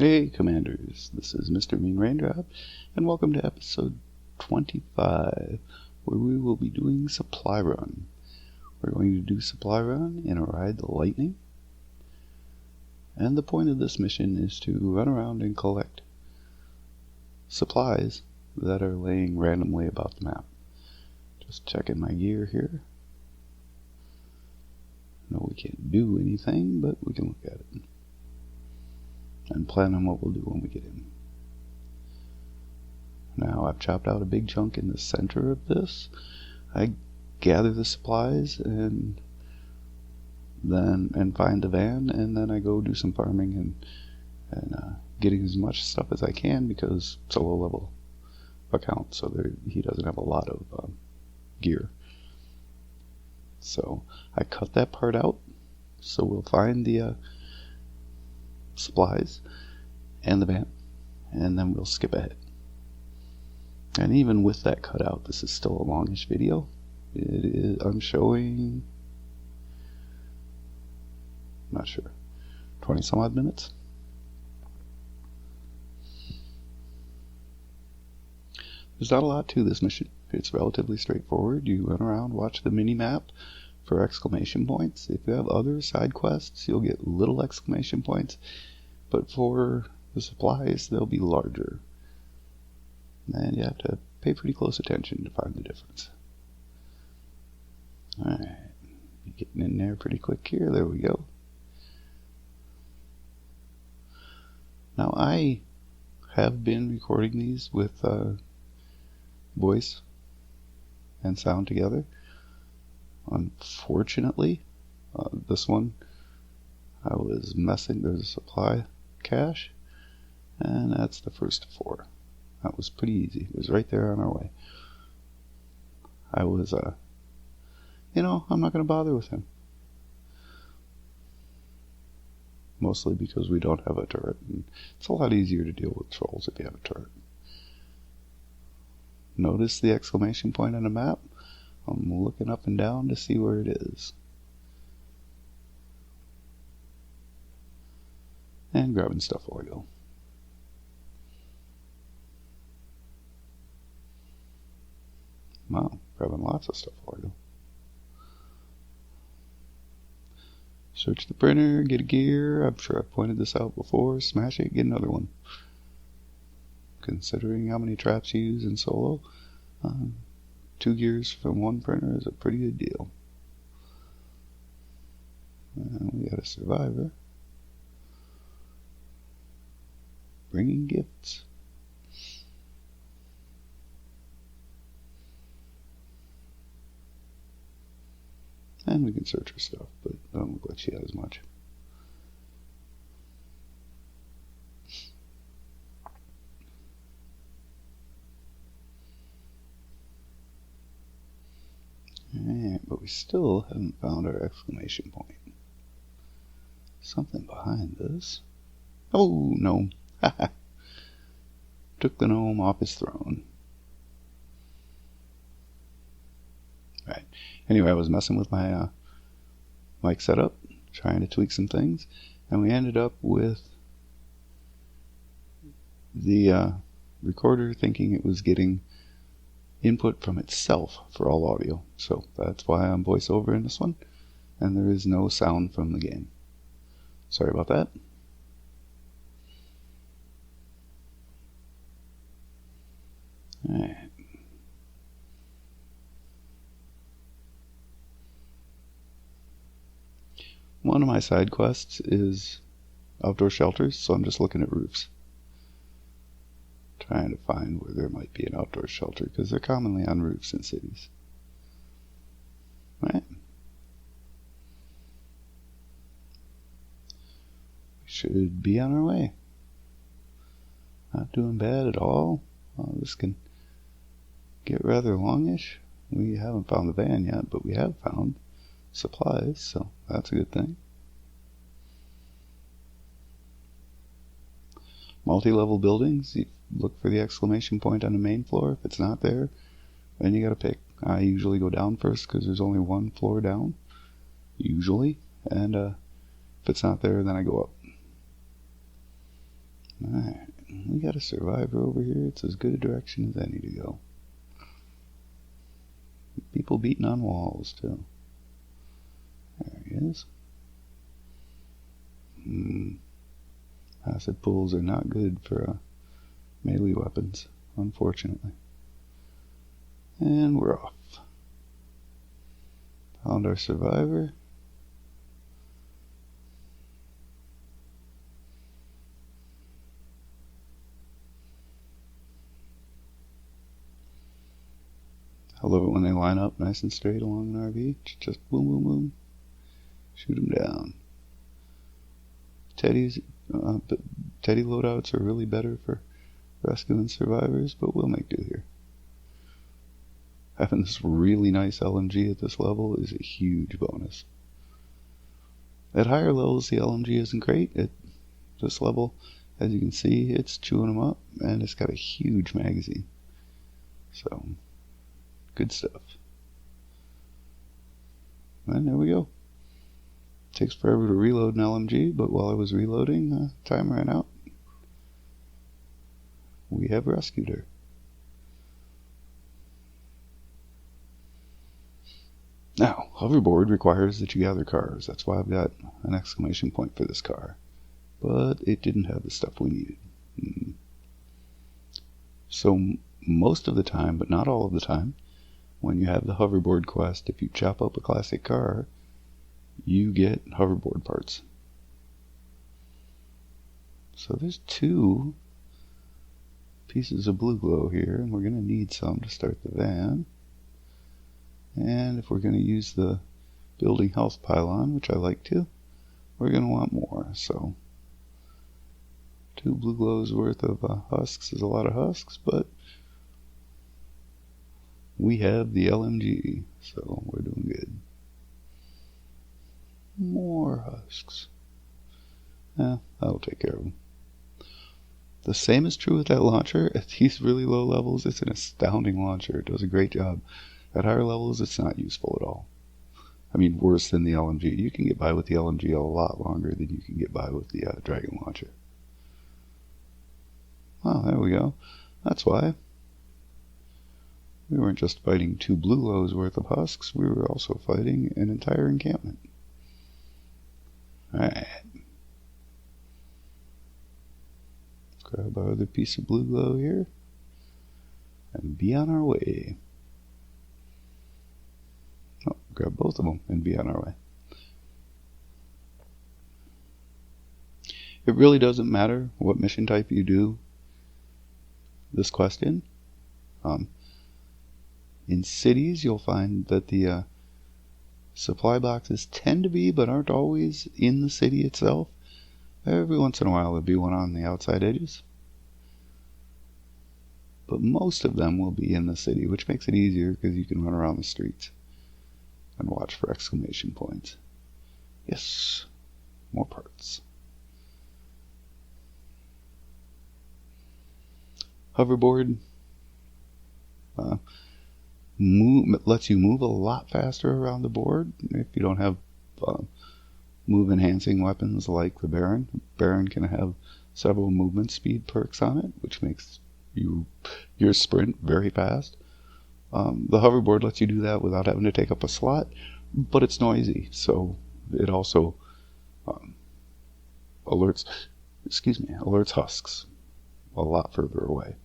Hey Commanders, this is Mr. Mean Raindrop, and welcome to episode 25, where we will be doing Supply Run. We're going to do Supply Run in a Ride the Lightning, and the point of this mission is to run around and collect supplies that are laying randomly about the map. Just checking my gear here. No, we can't do anything, but we can look at it and plan on what we'll do when we get in. Now I've chopped out a big chunk in the center of this. I gather the supplies and find the van, and then I go do some farming and getting as much stuff as I can, because it's a low level account, so he doesn't have a lot of gear. So I cut that part out, so we'll find the supplies and the van, and then we'll skip ahead. And even with that cut out, this is still a longish video. I'm showing, not sure, 20 some odd minutes. There's not a lot to this mission. It's relatively straightforward. You run around, watch the mini map for exclamation points. If you have other side quests, you'll get little exclamation points, but for the supplies, they'll be larger. And you have to pay pretty close attention to find the difference. Alright, getting in there pretty quick here. There we go. Now I have been recording these with voice and sound together. Unfortunately, this one I was messing. There's a supply cache, and that's the first 4. That was pretty easy. It was right there on our way. I was, I'm not going to bother with him. Mostly because we don't have a turret, and it's a lot easier to deal with trolls if you have a turret. Notice the exclamation point on the map? I'm looking up and down to see where it is. And grabbing stuff while I go. Wow, grabbing lots of stuff while I go. Search the printer, get a gear. I'm sure I've pointed this out before. Smash it, get another one. Considering how many traps you use in solo, 2 gears from one printer is a pretty good deal. And we got a survivor. Bringing gifts. And we can search her stuff, but it doesn't look like she has much. Alright, but we still haven't found our exclamation point. Something behind this. Oh, gnome. Haha. Took the gnome off his throne. Right. Anyway, I was messing with my mic setup, trying to tweak some things, and we ended up with the recorder thinking it was getting input from itself for all audio. So that's why I'm voiceover in this one, and there is no sound from the game. Sorry about that. Alright. One of my side quests is outdoor shelters, so I'm just looking at roofs. Trying to find where there might be an outdoor shelter, because they're commonly on roofs in cities. Right? We should be on our way. Not doing bad at all. Well, this can get rather longish. We haven't found the van yet, but we have found supplies, so that's a good thing. Multi-level buildings, you look for the exclamation point on the main floor. If it's not there, then you gotta pick. I usually go down first because there's only one floor down, usually, and if it's not there, then I go up. Alright, we got a survivor over here. It's as good a direction as any to go. People beating on walls, too. There he is. Acid pools are not good for melee weapons, unfortunately. And we're off. Found our survivor. I love it when they line up nice and straight along an RV. Just boom, boom, boom. Shoot them down. Teddy loadouts are really better for rescuing survivors, but we'll make do here. Having this really nice LMG at this level is a huge bonus. At higher levels, the LMG isn't great. At this level, as you can see, it's chewing them up, and it's got a huge magazine. So, good stuff. And there we go. Takes forever to reload an LMG, but while I was reloading, time ran out. We have rescued her. Now, Hoverboard requires that you gather cars. That's why I've got an exclamation point for this car. But it didn't have the stuff we needed. So most of the time, but not all of the time, when you have the Hoverboard quest, if you chop up a classic car, you get hoverboard parts. So there's 2 pieces of blue glow here, and we're going to need some to start the van. And if we're going to use the building health pylon, which I like to, we're going to want more. So 2 blue glows worth of husks is a lot of husks, but we have the LMG, so we're doing good. More husks. That'll take care of them. The same is true with that launcher. At these really low levels, it's an astounding launcher. It does a great job. At higher levels, it's not useful at all. I mean, worse than the LMG. You can get by with the LMG a lot longer than you can get by with the Dragon launcher. Oh, there we go. That's why. We weren't just fighting 2 blue glows worth of husks, we were also fighting an entire encampment. Alright. Let's grab our other piece of blue glow here and be on our way. Oh, grab both of them and be on our way. It really doesn't matter what mission type you do this quest in. In cities, you'll find that the supply boxes tend to be, but aren't always, in the city itself. Every once in a while there'll be one on the outside edges. But most of them will be in the city, which makes it easier because you can run around the streets and watch for exclamation points. Yes, more parts. Hoverboard lets you move a lot faster around the board if you don't have move enhancing weapons like the Baron. Baron can have several movement speed perks on it, which makes your sprint very fast. The hoverboard lets you do that without having to take up a slot, but it's noisy, so it also alerts husks a lot further away.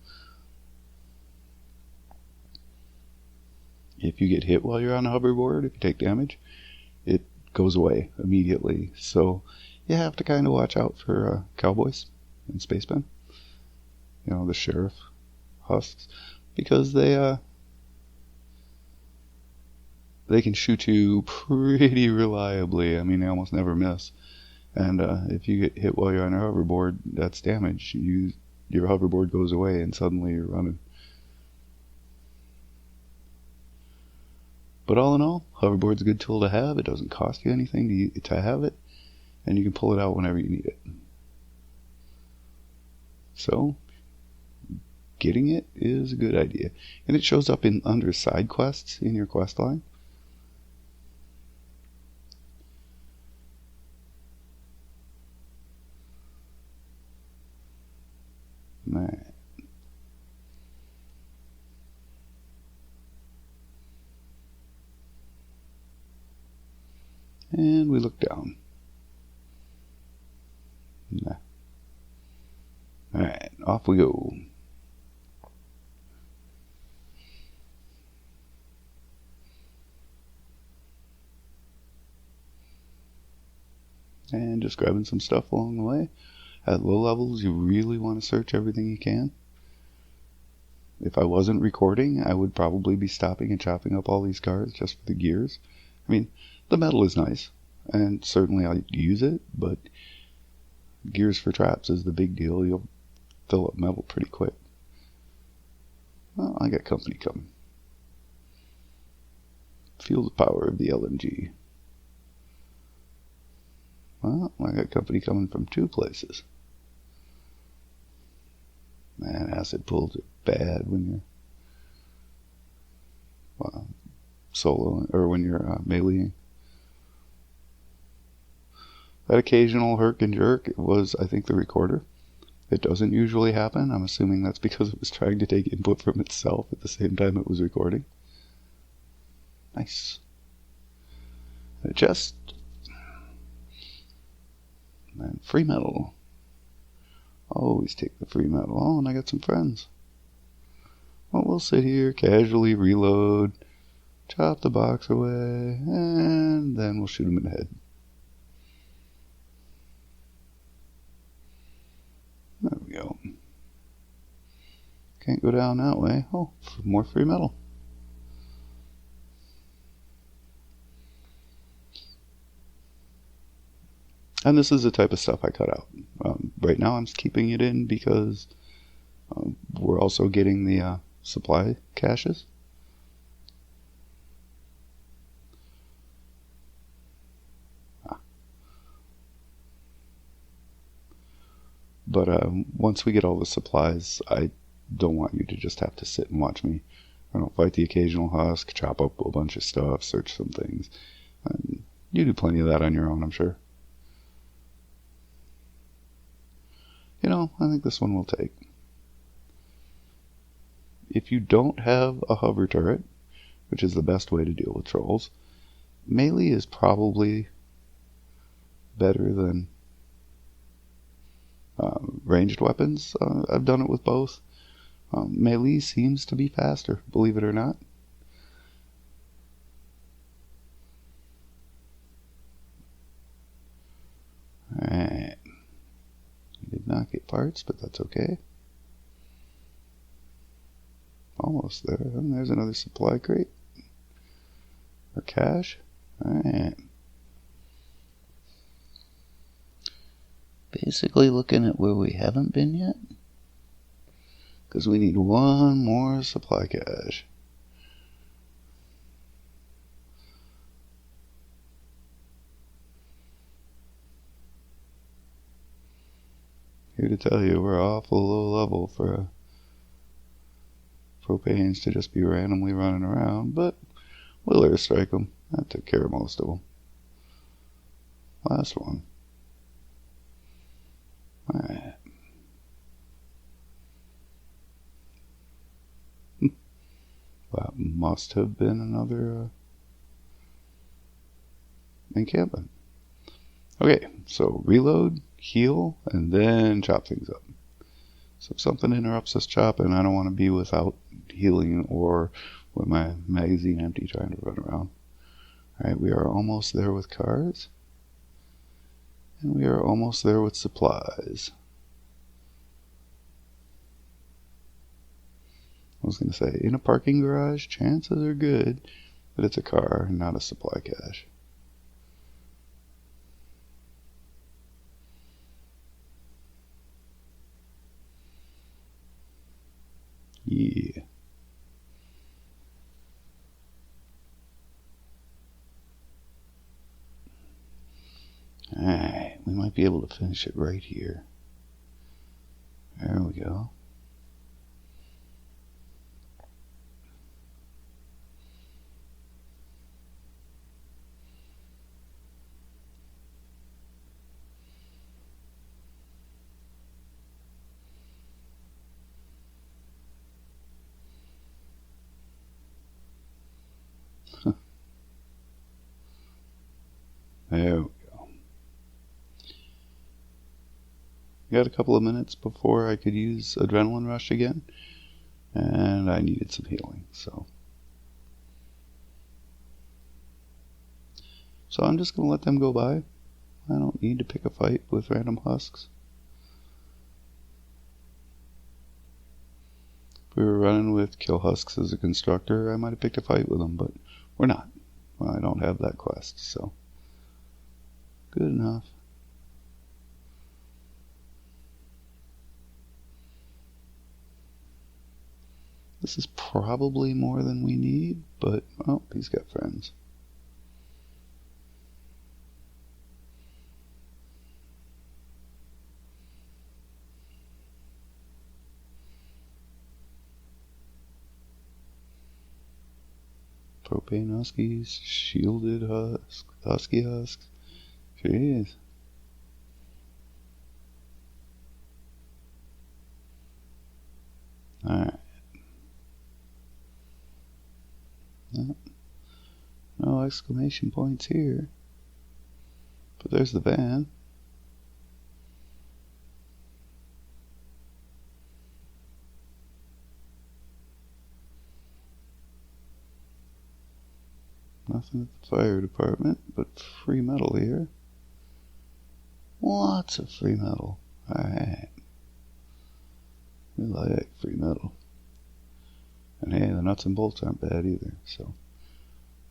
If you get hit while you're on a hoverboard, if you take damage, it goes away immediately. So you have to kind of watch out for cowboys and spacemen. You know, the sheriff husks, because they can shoot you pretty reliably. I mean, they almost never miss. And if you get hit while you're on a hoverboard, that's damage. Your hoverboard goes away and suddenly you're running. But all in all, hoverboard's a good tool to have. It doesn't cost you anything to have it, and you can pull it out whenever you need it. So, getting it is a good idea. And it shows up under side quests in your quest line. And we look down. Nah. Alright, off we go. And just grabbing some stuff along the way. At low levels, you really want to search everything you can. If I wasn't recording, I would probably be stopping and chopping up all these cars just for the gears. I mean, the metal is nice, and certainly I'll use it, but gears for traps is the big deal. You'll fill up metal pretty quick. Well, I got company coming. Feel the power of the LNG. Well, I got company coming from two places. Man, acid pulls are bad when you're solo, or when you're meleeing. That occasional herk and jerk was, I think, the recorder. It doesn't usually happen. I'm assuming that's because it was trying to take input from itself at the same time it was recording. Nice. A chest. And free metal. Always take the free metal. Oh, and I got some friends. Well, we'll sit here, casually reload, chop the box away, and then we'll shoot them in the head. There we go. Can't go down that way. Oh, more free metal. And this is the type of stuff I cut out. Right now I'm just keeping it in because we're also getting the supply caches. But once we get all the supplies, I don't want you to just have to sit and watch me. I don't fight the occasional husk, chop up a bunch of stuff, search some things. And you do plenty of that on your own, I'm sure. You know, I think this one will take. If you don't have a hover turret, which is the best way to deal with trolls, melee is probably better than ranged weapons. I've done it with both. Melee seems to be faster, believe it or not. Alright. We did not get parts, but that's okay. Almost there. And there's another supply crate. Or cache. Alright. Basically looking at where we haven't been yet. Because we need one more supply cache. Here to tell you, we're awful low level for propanes to just be randomly running around, but we'll airstrike them. That took care of most of them. Last one. Alright. That must have been another encampment. Okay, so reload, heal, and then chop things up. So if something interrupts us chopping, I don't want to be without healing or with my magazine empty trying to run around. Alright, we are almost there with cars. And we are almost there with supplies. I was going to say, in a parking garage, chances are good that it's a car and not a supply cache. Yeah. Alright, we might be able to finish it right here. There we go. There we go. Got a couple of minutes before I could use Adrenaline Rush again, and I needed some healing, so I'm just going to let them go by. I don't need to pick a fight with random husks. If we were running with Kill Husks as a constructor, I might have picked a fight with them, but we're not. Well, I don't have that quest, so good enough. This is probably more than we need, but, oh, he's got friends. Propane huskies, shielded husks, husky husks. Jeez. Alright. No exclamation points here. But there's the van. Nothing at the fire department, but free metal here. Lots of free metal. Alright. We like free metal. And hey, the nuts and bolts aren't bad either, so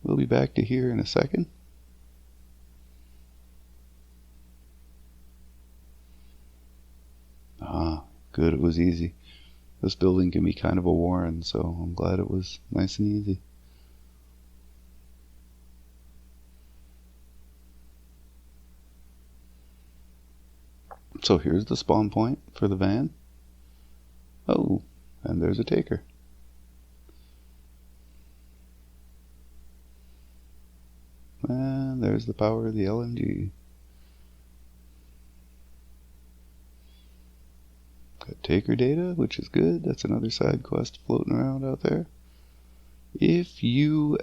we'll be back to here in a second. Ah, good, it was easy. This building can be kind of a warren, so I'm glad it was nice and easy. So here's the spawn point for the van. Oh, and there's a taker. And there's the power of the LMG. Got taker data, which is good. That's another side quest floating around out there. If you,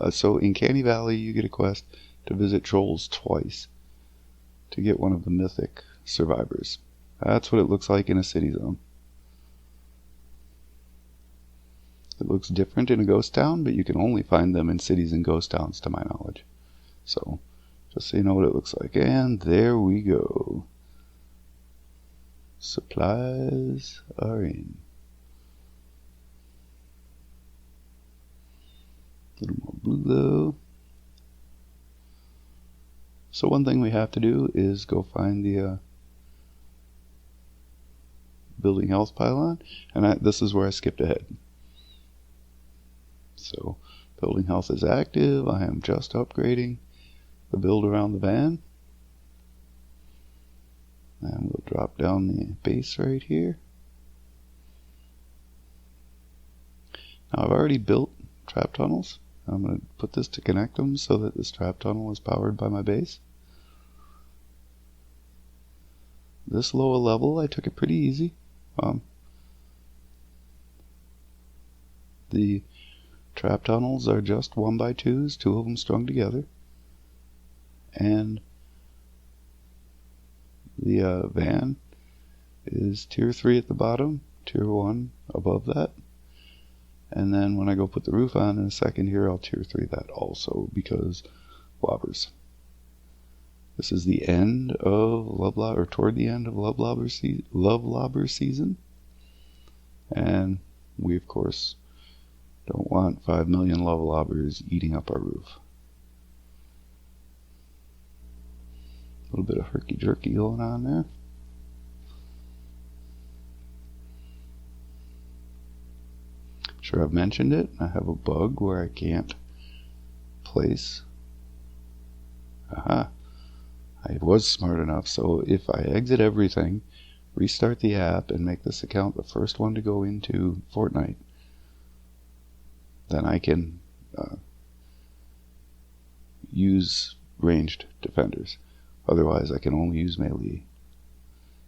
so in Canny Valley, you get a quest to visit trolls twice to get one of the mythic survivors. That's what it looks like in a city zone. It looks different in a ghost town, but you can only find them in cities and ghost towns to my knowledge. So, just so you know what it looks like. And there we go. Supplies are in. A little more blue though. So one thing we have to do is go find the building health pylon, and this is where I skipped ahead. So building health is active. I am just upgrading the build around the van. And we'll drop down the base right here. Now I've already built trap tunnels. I'm going to put this to connect them so that this trap tunnel is powered by my base. This lower level, I took it pretty easy. The trap tunnels are just 1x2s, 2 of them strung together. And the van is tier 3 at the bottom, tier 1 above that. And then when I go put the roof on in a second here, I'll tier 3 that also, because lobbers. This is the end of or toward the end of love lobber season. And we, of course, don't want 5 million love lobbers eating up our roof. A little bit of herky-jerky going on there. Sure, I've mentioned it. I have a bug where I can't place. Aha. I was smart enough, so if I exit everything, restart the app, and make this account the first one to go into Fortnite, then I can use ranged defenders. Otherwise, I can only use melee,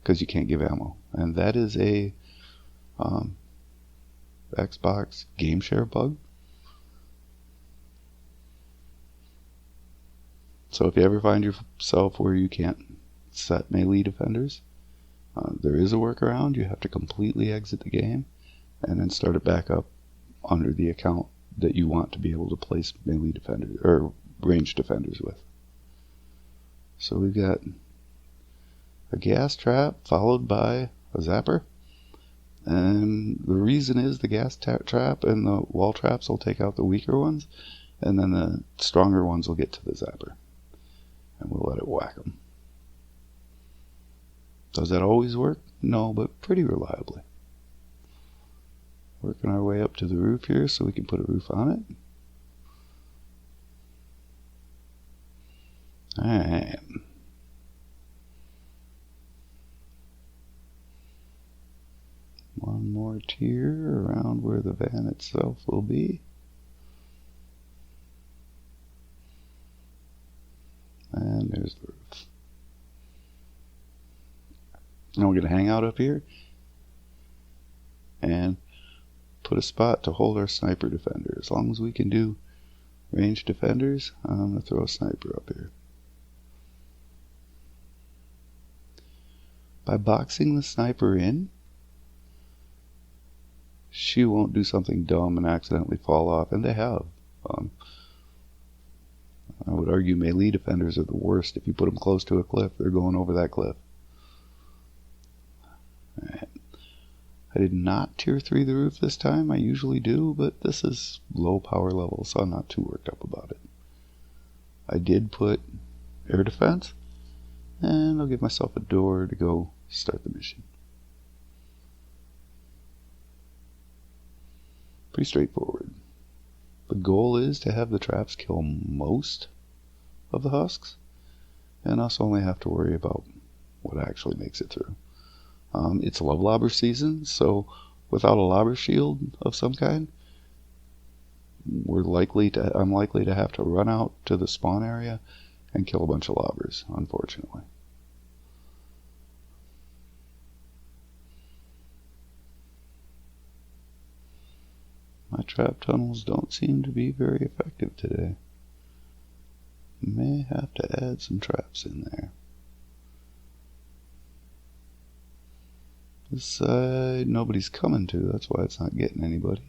because you can't give ammo. And that is a Xbox game share bug. So if you ever find yourself where you can't set melee defenders, there is a workaround. You have to completely exit the game and then start it back up under the account that you want to be able to place melee defenders or ranged defenders with. So we've got a gas trap followed by a zapper. And the reason is the gas trap and the wall traps will take out the weaker ones, and then the stronger ones will get to the zapper. And we'll let it whack them. Does that always work? No, but pretty reliably. Working our way up to the roof here so we can put a roof on it. Alright. One more tier around where the van itself will be. And there's the roof. Now we're going to hang out up here and put a spot to hold our sniper defender. As long as we can do ranged defenders, I'm going to throw a sniper up here. By boxing the sniper in, she won't do something dumb and accidentally fall off, and they have. I would argue melee defenders are the worst. If you put them close to a cliff, they're going over that cliff. Alright. I did not tier 3 the roof this time. I usually do, but this is low power level, so I'm not too worked up about it. I did put air defense, and I'll give myself a door to go start the mission. Pretty straightforward. The goal is to have the traps kill most of the husks, and us only have to worry about what actually makes it through. It's love lobber season, so without a lobber shield of some kind, I'm likely to have to run out to the spawn area and kill a bunch of lobbers, unfortunately. My trap tunnels don't seem to be very effective today. May have to add some traps in there. This side, nobody's coming to, that's why it's not getting anybody.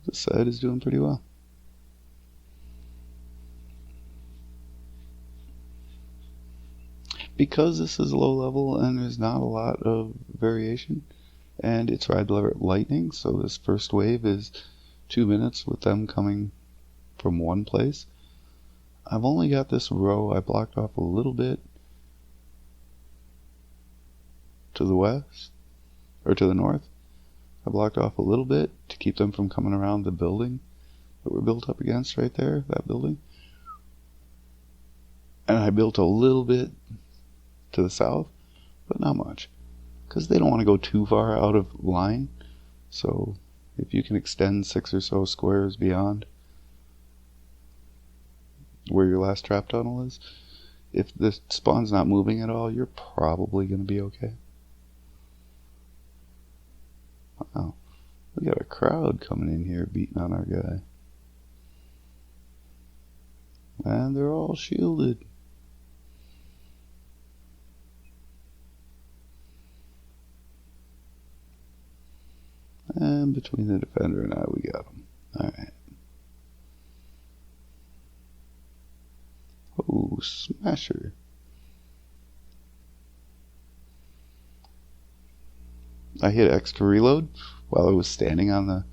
This side is doing pretty well. Because this is low level and there's not a lot of variation, and it's Red Alert Lightning, so this first wave is 2 minutes with them coming from one place. I've only got this row I blocked off a little bit to the west, or to the north. I blocked off a little bit to keep them from coming around the building that we're built up against right there, that building. And I built a little bit to the south, but not much, because they don't want to go too far out of line. So if you can extend 6 or so squares beyond where your last trap tunnel is, if the spawn's not moving at all, you're probably going to be okay. Wow, we got a crowd coming in here beating on our guy. And they're all shielded. And between the defender and I, we got him. Alright. Oh, smasher. I hit X to reload while I was standing on the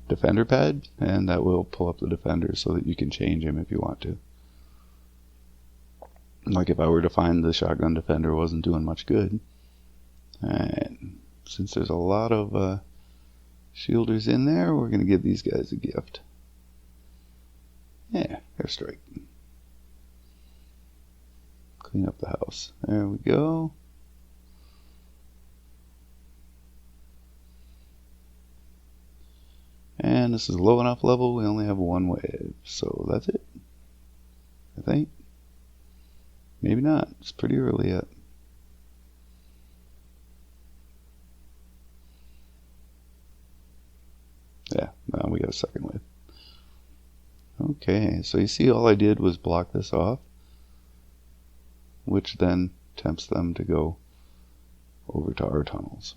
defender pad, and that will pull up the defender so that you can change him if you want to. Like if I were to find the shotgun defender wasn't doing much good. And since there's a lot of shielders in there, we're going to give these guys a gift. Yeah, airstrike. Clean up the house. There we go. And And this is low enough level, we only have one wave. So that's it, I think. Maybe not. It's pretty early yet. Yeah, now we got a second wave. Okay, so you see all I did was block this off, which then tempts them to go over to our tunnels.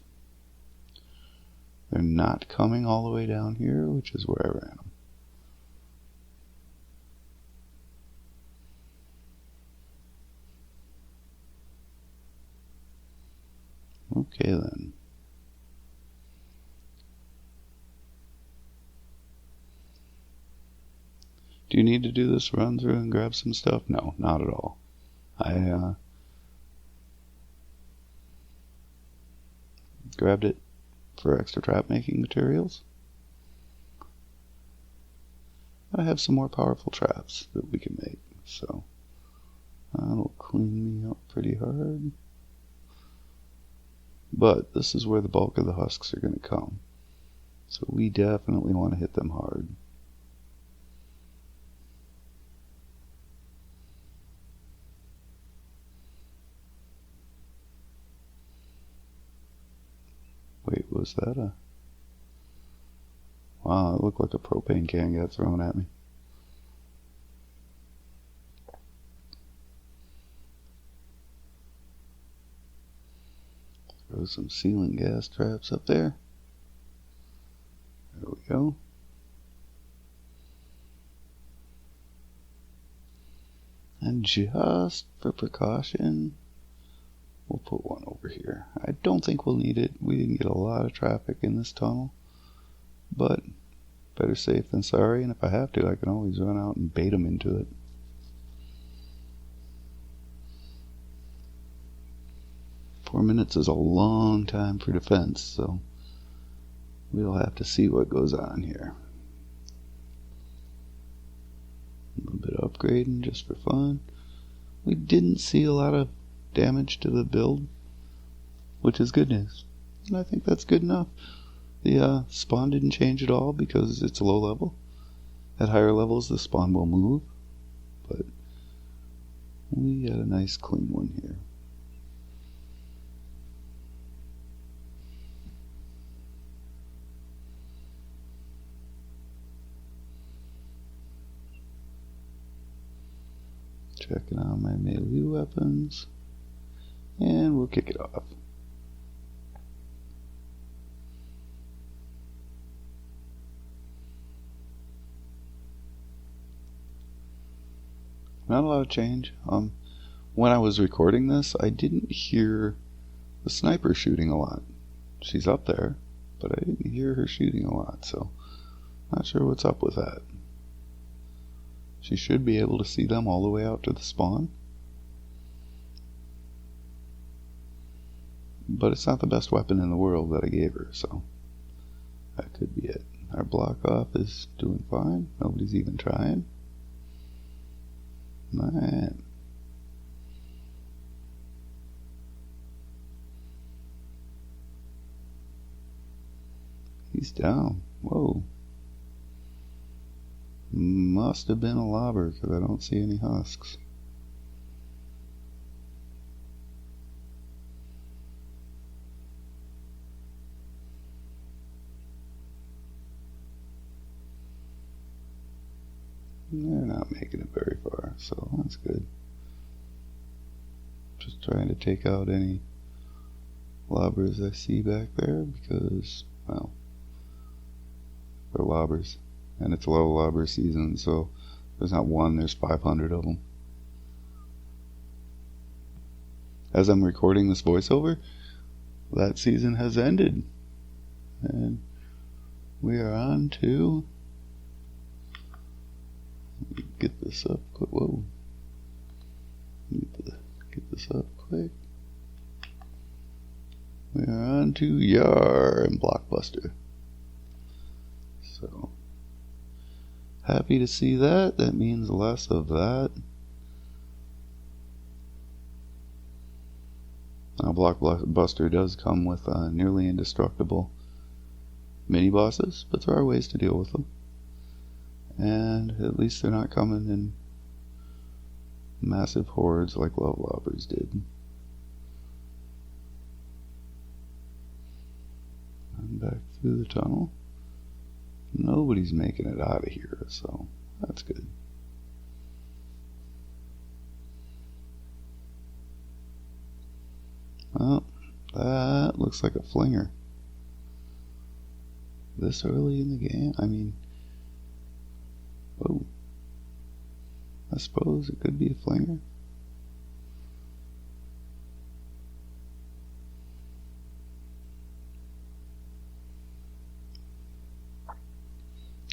They're not coming all the way down here, which is where I ran them. Okay then. Do you need to do this run through and grab some stuff? No, not at all. I grabbed it for extra trap making materials. I have some more powerful traps that we can make, so that'll clean me up pretty hard. But this is where the bulk of the husks are going to come, so we definitely want to hit them hard. Wait, was that a... Wow, it looked like a propane can got thrown at me. Throw some ceiling gas traps up there. There we go. And just for precaution, we'll put one over here. I don't think we'll need it. We didn't get a lot of traffic in this tunnel, but better safe than sorry, and if I have to, I can always run out and bait them into it. Four minutes is a long time for defense, so we'll have to see what goes on here. A little bit of upgrading just for fun. We didn't see a lot of damage to the build, which is good news, and I think that's good enough. The spawn didn't change at all because it's low level. At higher levels the spawn will move, but we got a nice clean one here. Checking out my melee weapons, and we'll kick it off. Not a lot of change. When I was recording this, I didn't hear the sniper shooting a lot. She's up there, but I didn't hear her shooting a lot, so not sure what's up with that. She should be able to see them all the way out to the spawn. But it's not the best weapon in the world that I gave her, so that could be it. Our block off is doing fine. Nobody's even trying. Man. He's down. Whoa. Must have been a lobber because I don't see any husks. They're not making it very far, so that's good. Just trying to take out any lobbers I see back there because, well, they're lobbers. And it's low lobber season, so there's not one, there's 500 of them. As I'm recording this voiceover, that season has ended. And we are on to... Get this up quick. Whoa. Get this up quick. We are on to Yar and Blockbuster. So... happy to see that. That means less of that. Now, Blockbuster does come with nearly indestructible mini bosses, but there are ways to deal with them. And at least they're not coming in massive hordes like love lobbers did. I'm back through the tunnel. Nobody's making it out of here, so that's good. Well, that looks like a flinger. This early in the game? I mean, oh, I suppose it could be a flinger.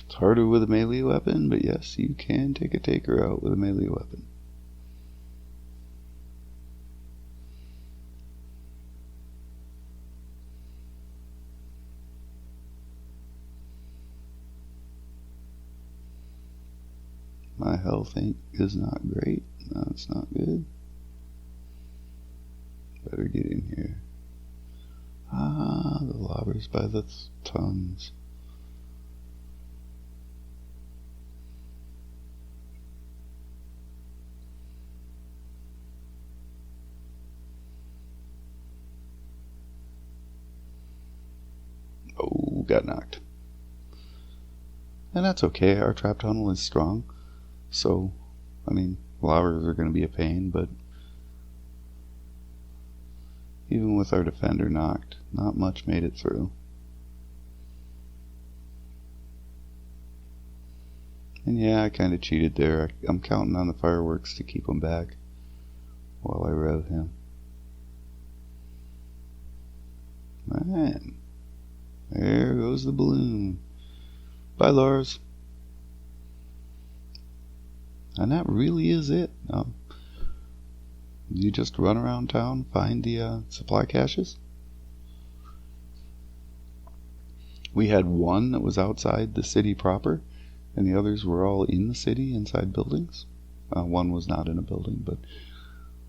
It's harder with a melee weapon, but yes, you can take a taker out with a melee weapon. My health is not great. No, it's not good. Better get in here. Ah, the lobbers by the tons. Oh, got knocked. And that's okay, our trap tunnel is strong. So, I mean, lobbers are going to be a pain, but even with our defender knocked, not much made it through. And yeah, I kind of cheated there. I'm counting on the fireworks to keep him back while I rev him. Man, there goes the balloon. Bye, Lars. And that really is it. You just run around town, find the supply caches. We had one that was outside the city proper, and the others were all in the city, inside buildings. One was not in a building, but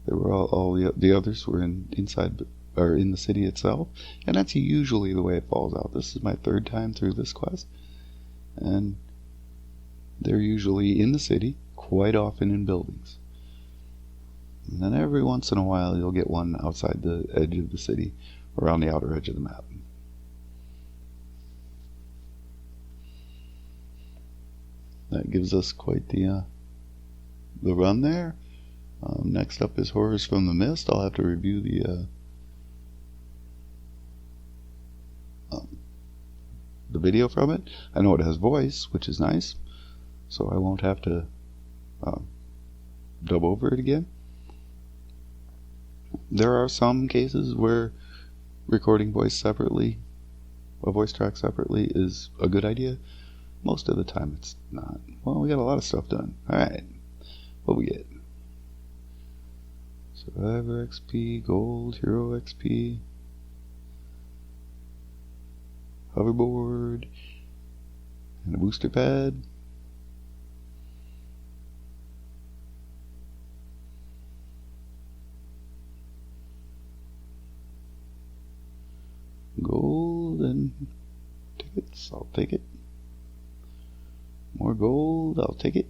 they were all the others were inside or in the city itself. And that's usually the way it falls out. This is my third time through this quest, and they're usually in the city, quite often in buildings. And then every once in a while you'll get one outside the edge of the city, around the outer edge of the map. That gives us quite the run there. Next up is Horrors from the Mist. I'll have to review the video from it. I know it has voice, which is nice, so I won't have to dub over it again. There are some cases where recording voice separately, a voice track separately, is a good idea. Most of the time it's not. Well, we got a lot of stuff done. Alright, what we get? Survivor XP, Gold, Hero XP, Hoverboard, and a booster pad. Gold and tickets, I'll take it. More gold, I'll take it.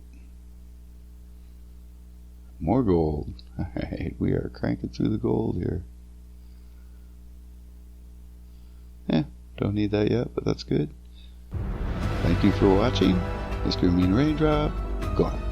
More gold. Alright, we are cranking through the gold here. Yeah, don't need that yet, but that's good. Thank you for watching. Mr. Mean Raindrop, gone.